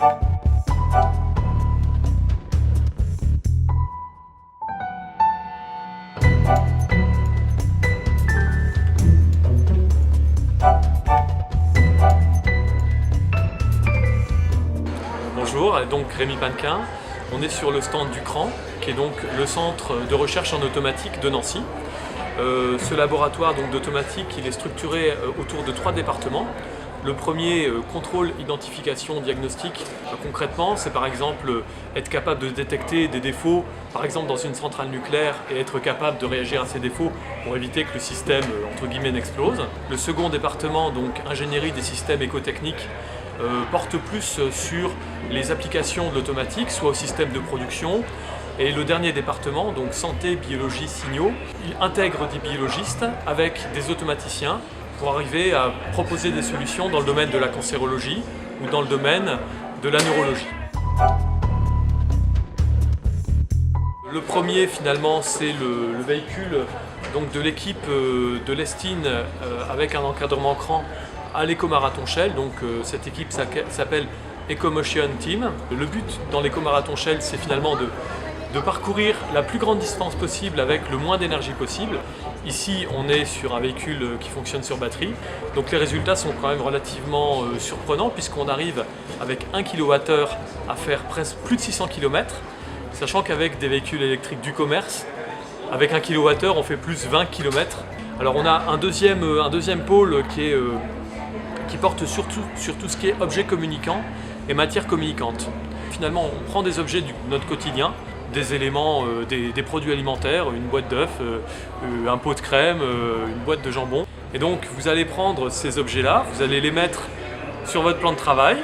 Bonjour, donc Rémi Pannequin. On est sur le stand du CRAN, qui est donc le centre de recherche en automatique de Nancy. Ce laboratoire d'automatique, il est structuré autour de 3 départements. Le premier, contrôle, identification, diagnostic. Concrètement, c'est par exemple être capable de détecter des défauts, par exemple dans une centrale nucléaire, et être capable de réagir à ces défauts pour éviter que le système, entre guillemets, n'explose. Le second département, donc ingénierie des systèmes écotechniques, porte plus sur les applications de l'automatique, soit au système de production. Et le dernier département, donc santé, biologie, signaux, il intègre des biologistes avec des automaticiens pour arriver à proposer des solutions dans le domaine de la cancérologie ou dans le domaine de la neurologie. Le premier, finalement, c'est le véhicule donc, de l'équipe de l'Estine avec un encadrement CRAN à l'éco-marathon Shell. Donc, cette équipe s'appelle EcoMotion Team. Le but dans l'éco-marathon Shell, c'est finalement de parcourir la plus grande distance possible avec le moins d'énergie possible. Ici, on est sur un véhicule qui fonctionne sur batterie. Donc les résultats sont quand même relativement surprenants puisqu'on arrive avec 1 kWh à faire presque plus de 600 km, sachant qu'avec des véhicules électriques du commerce, avec 1 kWh, on fait plus 20 km. Alors on a un deuxième pôle qui porte surtout sur tout ce qui est objets communicants et matières communicantes. Finalement, on prend des objets de notre quotidien, des éléments, des produits alimentaires, une boîte d'œufs, un pot de crème, une boîte de jambon. Et donc vous allez prendre ces objets-là, vous allez les mettre sur votre plan de travail.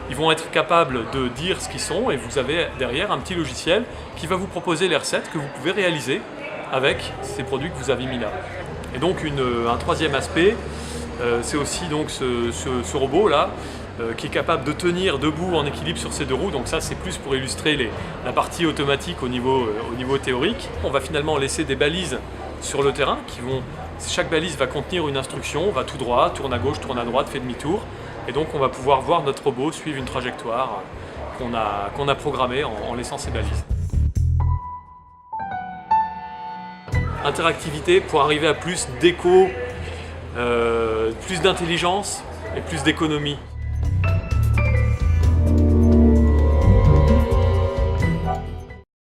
Ils vont être capables de dire ce qu'ils sont et vous avez derrière un petit logiciel qui va vous proposer les recettes que vous pouvez réaliser avec ces produits que vous avez mis là. Et donc un troisième aspect, c'est aussi donc ce robot-là, qui est capable de tenir debout en équilibre sur ses 2 roues. Donc ça, c'est plus pour illustrer la partie automatique au niveau théorique. On va finalement laisser des balises sur le terrain. Chaque balise va contenir une instruction, va tout droit, tourne à gauche, tourne à droite, fait demi-tour. Et donc on va pouvoir voir notre robot suivre une trajectoire qu'on a programmée en laissant ces balises. Interactivité pour arriver à plus d'éco, plus d'intelligence et plus d'économie.